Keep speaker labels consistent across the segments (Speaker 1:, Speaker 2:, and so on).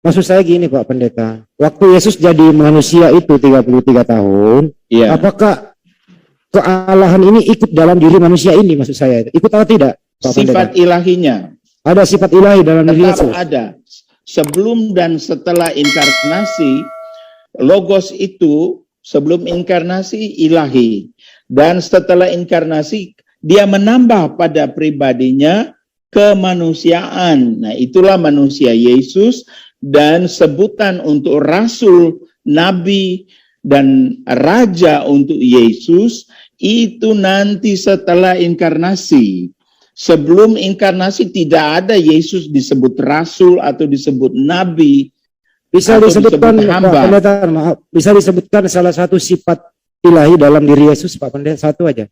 Speaker 1: Maksud saya gini Pak Pendeta, waktu Yesus jadi manusia itu 33 tahun,
Speaker 2: Iya.
Speaker 1: apakah kealahan ini ikut dalam diri manusia ini, maksud saya? Ikut atau tidak, Pak
Speaker 2: Sifat
Speaker 1: Pendeta?
Speaker 2: ilahinya
Speaker 1: Ada sifat ilahi dalam diri
Speaker 2: tetap
Speaker 1: Yesus?
Speaker 2: ada. Sebelum dan setelah inkarnasi, Logos itu sebelum inkarnasi ilahi. Dan setelah inkarnasi, dia menambah pada pribadinya kemanusiaan. Nah, itulah manusia Yesus, dan sebutan untuk rasul, nabi, dan raja untuk Yesus itu nanti setelah inkarnasi. Sebelum inkarnasi tidak ada Yesus disebut rasul atau disebut nabi.
Speaker 1: Bisa
Speaker 2: atau
Speaker 1: disebutkan,
Speaker 2: disebut hamba.
Speaker 1: Pak Pendeta, maaf, bisa disebutkan salah satu sifat ilahi dalam diri Yesus, Pak Pendeta, satu aja.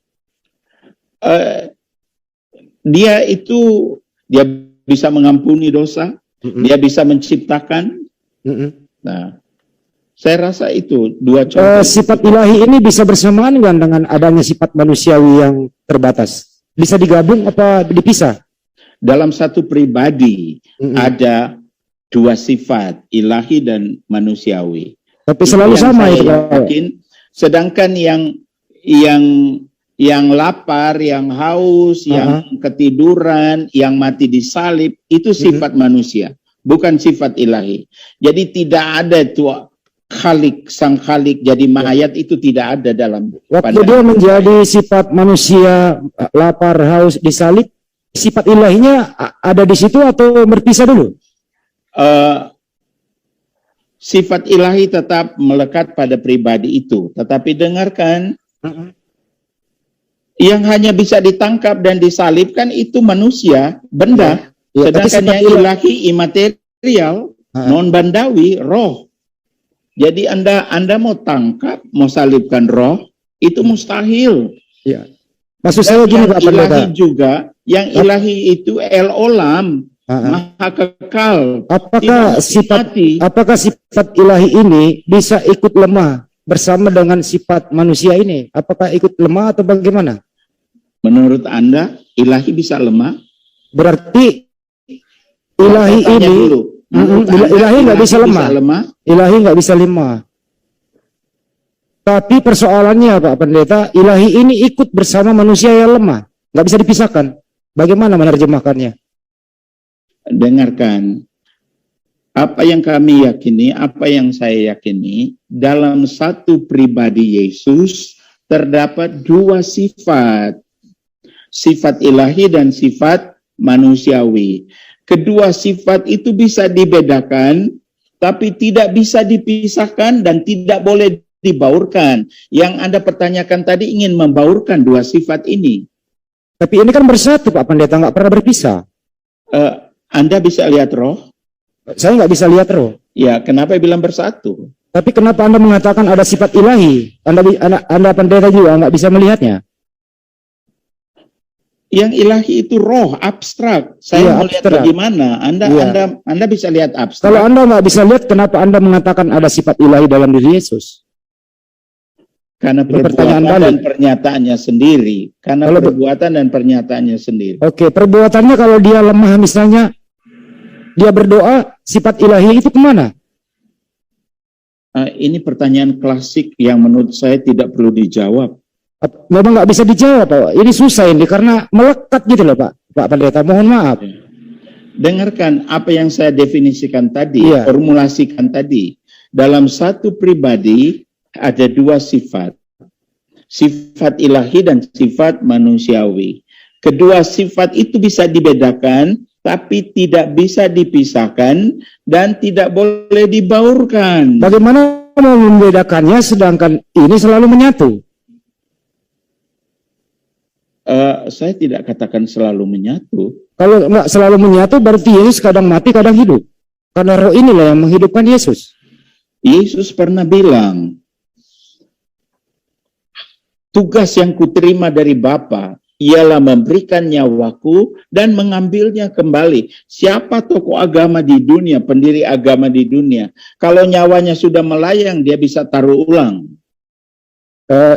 Speaker 2: Dia bisa mengampuni dosa, dia bisa menciptakan. Nah, saya rasa itu dua contoh.
Speaker 1: Sifat ilahi ini bisa bersamaan dengan adanya sifat manusiawi yang terbatas. Bisa digabung apa dipisah?
Speaker 2: Dalam satu pribadi ada dua sifat, ilahi dan manusiawi.
Speaker 1: Tapi selalu sama itu, Pak.
Speaker 2: Yakin. Sedangkan yang lapar, yang haus, yang ketiduran, yang mati di salib, itu sifat manusia, bukan sifat ilahi. Jadi tidak ada itu Khalik, sang Khalik jadi mayat, itu tidak ada dalam.
Speaker 1: Waktu dia menjadi sifat manusia, lapar, haus, disalib, sifat ilahinya ada di situ atau berpisah dulu?
Speaker 2: Sifat ilahi tetap melekat pada pribadi itu. Tetapi dengarkan, yang hanya bisa ditangkap dan disalibkan itu manusia, benda. Sedangkan yang ilahi imaterial, non-bandawi, roh. Jadi Anda mau tangkap, mau salibkan roh, itu mustahil.
Speaker 1: Ya. Maksud saya gini, Pak Pendeta.
Speaker 2: Ilahi juga, yang ilahi itu el-olam, maha kekal.
Speaker 1: Apakah sifat ilahi ini bisa ikut lemah bersama dengan sifat manusia ini? Apakah ikut lemah atau bagaimana?
Speaker 2: Menurut Anda, ilahi bisa lemah?
Speaker 1: Berarti ilahi ini
Speaker 2: dulu.
Speaker 1: ilahi nggak bisa lemah. Ilahi nggak bisa lemah. Tapi persoalannya, Pak Pendeta, ilahi ini ikut bersama manusia yang lemah, nggak bisa dipisahkan. Bagaimana menerjemahkannya?
Speaker 2: Dengarkan, apa yang kami yakini, apa yang saya yakini, dalam satu pribadi Yesus terdapat dua sifat, sifat ilahi dan sifat manusiawi. Kedua sifat itu bisa dibedakan, tapi tidak bisa dipisahkan dan tidak boleh dibaurkan. Yang Anda pertanyakan tadi ingin membaurkan dua sifat ini.
Speaker 1: Tapi ini kan bersatu, Pak Pendeta, nggak pernah berpisah.
Speaker 2: Anda bisa lihat roh?
Speaker 1: Saya nggak bisa lihat roh.
Speaker 2: Ya, kenapa bilang bersatu?
Speaker 1: Tapi kenapa Anda mengatakan ada sifat ilahi? Anda Pendeta juga nggak bisa melihatnya.
Speaker 2: Yang ilahi itu roh, abstrak. Saya mau lihat bagaimana. Anda bisa lihat abstrak.
Speaker 1: Kalau Anda nggak bisa lihat, kenapa Anda mengatakan ada sifat ilahi dalam diri Yesus?
Speaker 2: Karena perbuatan dan pernyataannya sendiri. Karena perbuatan dan pernyataannya sendiri.
Speaker 1: Oke, perbuatannya kalau dia lemah misalnya, dia berdoa, sifat ilahi itu kemana?
Speaker 2: Ini pertanyaan klasik yang menurut saya tidak perlu dijawab.
Speaker 1: Memang nggak bisa dijawab, Pak. Ini susah ini karena melekat gitu loh, Pak Pendeta. Mohon maaf.
Speaker 2: Dengarkan apa yang saya definisikan tadi, formulasikan tadi. Dalam satu pribadi ada dua sifat. Sifat ilahi dan sifat manusiawi. Kedua sifat itu bisa dibedakan, tapi tidak bisa dipisahkan dan tidak boleh dibaurkan.
Speaker 1: Bagaimana mau membedakannya sedangkan ini selalu menyatu?
Speaker 2: Saya tidak katakan selalu menyatu.
Speaker 1: Kalau nggak selalu menyatu berarti Yesus kadang mati, kadang hidup. Karena roh inilah yang menghidupkan Yesus.
Speaker 2: Yesus pernah bilang, tugas yang kuterima dari Bapa ialah memberikan nyawaku dan mengambilnya kembali. Siapa tokoh agama di dunia, pendiri agama di dunia, kalau nyawanya sudah melayang, dia bisa taruh ulang.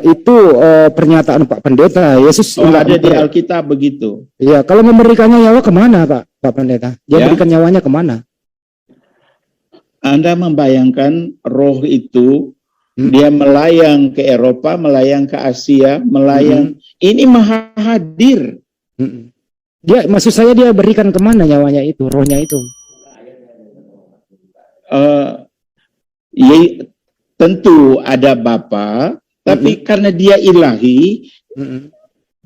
Speaker 1: Itu pernyataan Pak Pendeta. Yesus
Speaker 2: ada di Alkitab begitu.
Speaker 1: Iya, kalau memberikannya nyawa kemana, Pak Pendeta? Dia berikan nyawanya kemana?
Speaker 2: Anda membayangkan roh itu
Speaker 1: Hmm.
Speaker 2: dia melayang ke Eropa, melayang ke Asia, melayang. Ini maha hadir.
Speaker 1: Dia, maksud saya dia berikan kemana nyawanya itu, rohnya itu?
Speaker 2: Ya, tentu ada Bapa, tapi karena dia ilahi,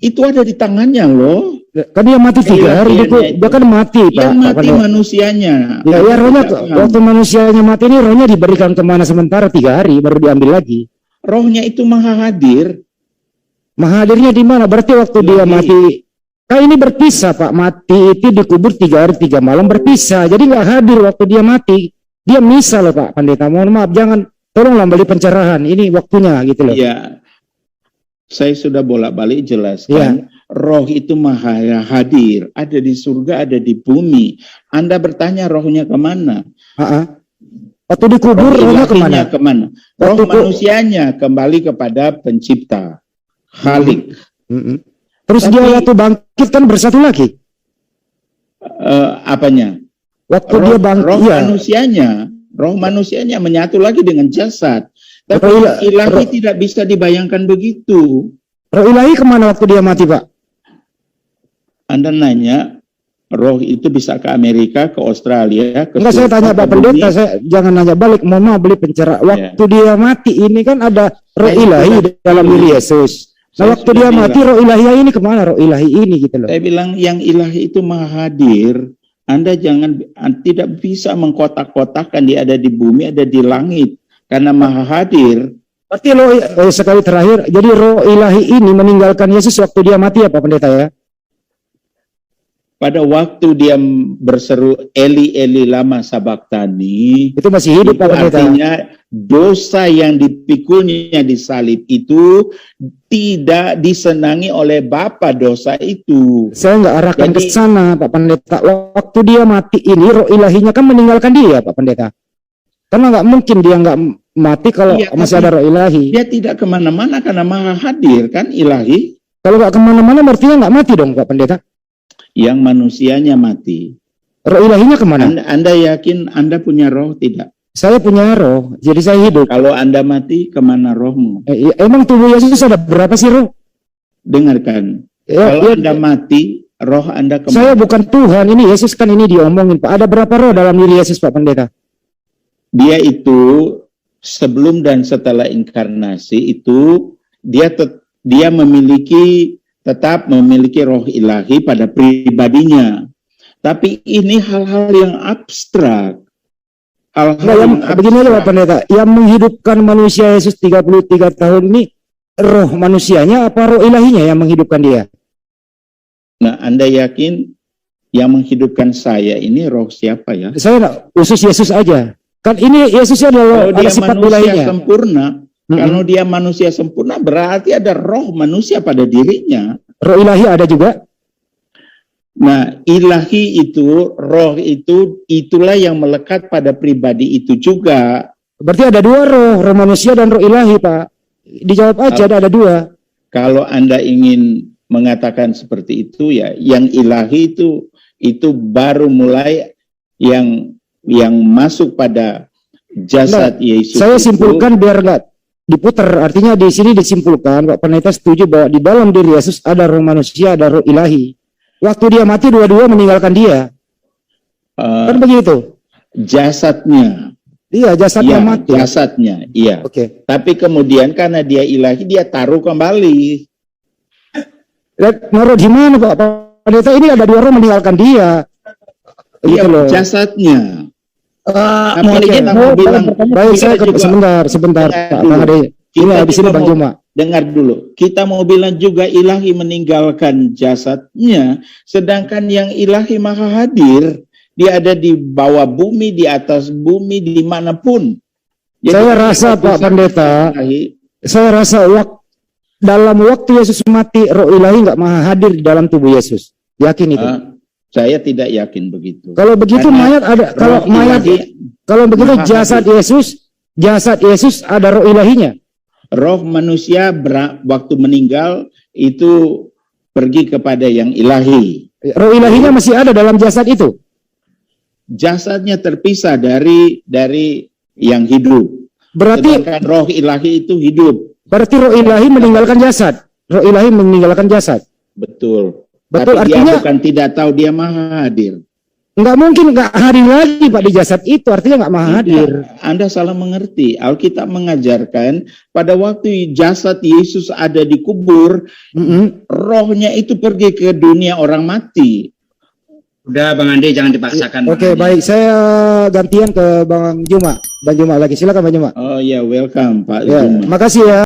Speaker 2: itu ada di tangannya loh.
Speaker 1: Kan dia mati 3 hari, dia kan mati,
Speaker 2: Yang
Speaker 1: Pak.
Speaker 2: mati manusianya.
Speaker 1: Ya, rohnya waktu manusianya mati ini rohnya diberikan kemana sementara 3 hari baru diambil lagi.
Speaker 2: Rohnya itu maha hadir.
Speaker 1: Maha hadirnya di mana? Berarti waktu dia mati, ini berpisah, Pak. Mati itu dikubur 3 hari 3 malam berpisah. Jadi nggak hadir waktu dia mati. Dia misa loh, Pak Pendeta. Mohon maaf, jangan, tolonglah beri pencerahan. Ini waktunya gitu loh.
Speaker 2: Ya, saya sudah bolak-balik jelaskan.
Speaker 1: Ya.
Speaker 2: Roh itu maha hadir, ada di surga, ada di bumi. Anda bertanya rohnya kemana?
Speaker 1: Waktu dikubur rohnya kemana?
Speaker 2: Roh manusianya kembali kepada pencipta, Khalik.
Speaker 1: Terus dia waktu bangkit kan bersatu lagi.
Speaker 2: Apanya?
Speaker 1: Waktu dia bangkit,
Speaker 2: roh manusianya menyatu lagi dengan jasad. Tapi ilahi tidak bisa dibayangkan begitu.
Speaker 1: Roh ilahi kemana waktu dia mati, Pak?
Speaker 2: Anda nanya, roh itu bisa ke Amerika, ke Australia, ke
Speaker 1: Enggak, saya tanya Pak Pendeta, saya jangan nanya balik, mohon maaf beli pencerahan. Waktu dia mati ini kan ada roh ilahi dalam diri Yesus. Nah, waktu dia mati roh ilahi ini kemana? Roh ilahi ini gitu loh.
Speaker 2: Saya bilang yang ilahi itu maha hadir. Anda tidak bisa mengkotak-kotakan dia ada di bumi, ada di langit. Karena maha hadir.
Speaker 1: Berarti sekali terakhir, jadi roh ilahi ini meninggalkan Yesus waktu dia mati ya Pak Pendeta ya?
Speaker 2: Pada waktu dia berseru Eli Eli lama sabaktani,
Speaker 1: itu masih hidup Pak Pendeta.
Speaker 2: Artinya dosa yang dipikulnya di salib itu tidak disenangi oleh Bapa dosa itu.
Speaker 1: Saya nggak arahkan ke sana Pak Pendeta. Waktu dia mati ini roh ilahinya kan meninggalkan dia Pak Pendeta. Karena nggak mungkin dia nggak mati kalau masih ada roh ilahi.
Speaker 2: Dia tidak kemana-mana karena maha hadir kan ilahi.
Speaker 1: Kalau nggak kemana-mana berarti nggak mati dong Pak Pendeta.
Speaker 2: Yang manusianya mati.
Speaker 1: Roh ilahinya kemana?
Speaker 2: Anda yakin Anda punya roh tidak?
Speaker 1: Saya punya roh, jadi saya hidup.
Speaker 2: Kalau Anda mati, kemana rohmu?
Speaker 1: Emang tubuh Yesus ada berapa sih roh?
Speaker 2: Dengarkan. Kalau Anda mati, roh Anda kemana?
Speaker 1: Saya bukan Tuhan, ini Yesus kan ini diomongin Pak. Ada berapa roh dalam diri Yesus Pak Pendeta?
Speaker 2: Dia itu sebelum dan setelah inkarnasi itu dia tetap memiliki roh ilahi pada pribadinya. Tapi ini hal-hal yang abstrak.
Speaker 1: Begini aja Pak Pendeta, yang menghidupkan manusia Yesus 33 tahun ini roh manusianya apa roh ilahinya yang menghidupkan dia?
Speaker 2: Nah, Anda yakin yang menghidupkan saya ini roh siapa ya?
Speaker 1: Saya khusus Yesus aja. Kan ini Yesusnya ada sifat ilahinya.
Speaker 2: Sempurna. Kalau dia manusia sempurna berarti ada roh manusia pada dirinya.
Speaker 1: Roh ilahi ada juga.
Speaker 2: Nah, ilahi itu, roh itu, itulah yang melekat pada pribadi itu juga.
Speaker 1: Berarti ada 2 roh, roh manusia dan roh ilahi, Pak. Dijawab aja, ada 2.
Speaker 2: Kalau Anda ingin mengatakan seperti itu ya, yang ilahi itu baru mulai yang masuk pada jasad Yesus. Saya
Speaker 1: simpulkan biar nggak diputar. Artinya di sini disimpulkan, Pak Pendeta setuju bahwa di dalam diri Yesus ada roh manusia, ada roh ilahi. Waktu dia mati dua-dua meninggalkan dia. Kan begitu.
Speaker 2: Jasadnya.
Speaker 1: Iya, jasadnya mati.
Speaker 2: Jasadnya, iya.
Speaker 1: Oke.
Speaker 2: Tapi kemudian karena dia ilahi, dia taruh kembali.
Speaker 1: Naruh di mana Pak Pendeta? Ini ada 2 roh meninggalkan dia.
Speaker 2: Iya,
Speaker 1: gitu
Speaker 2: jasadnya.
Speaker 1: Kita mau bilang, baik saya sebentar Pak Ade. Ini habis ini Bang Juma.
Speaker 2: Dengar dulu, kita mau bilang juga ilahi meninggalkan jasadnya, sedangkan yang ilahi maha hadir, dia ada di bawah bumi, di atas bumi, dimanapun. Jadi,
Speaker 1: saya rasa Pak Pendeta, saya rasa dalam waktu Yesus mati, roh ilahi nggak maha hadir di dalam tubuh Yesus. Yakin itu?
Speaker 2: Saya tidak yakin begitu.
Speaker 1: Kalau begitu mayat ada, kalau begitu jasad Yesus ada roh ilahinya.
Speaker 2: Roh manusia waktu meninggal itu pergi kepada yang ilahi.
Speaker 1: Roh ilahinya masih ada dalam jasad itu.
Speaker 2: jasadnya terpisah dari yang hidup.
Speaker 1: Berarti
Speaker 2: Sedangkan roh ilahi itu hidup.
Speaker 1: roh ilahi meninggalkan jasad. Roh ilahi meninggalkan jasad.
Speaker 2: Betul.
Speaker 1: Betul,
Speaker 2: Tapi
Speaker 1: artinya
Speaker 2: dia bukan tidak tahu, dia maha hadir.
Speaker 1: nggak mungkin nggak hadir lagi Pak di jasad itu, artinya nggak maha hadir.
Speaker 2: Tidak, Anda salah mengerti. Alkitab mengajarkan pada waktu jasad Yesus ada di kubur, rohnya itu pergi ke dunia orang mati.
Speaker 3: Udah Bang Andi, jangan dipaksakan.
Speaker 1: Oke, baik, saya gantian ke Bang Juma. Bang Juma lagi, silakan Bang Juma.
Speaker 2: Oh ya, welcome Pak
Speaker 1: Ya,
Speaker 2: Zuma.
Speaker 1: makasih ya.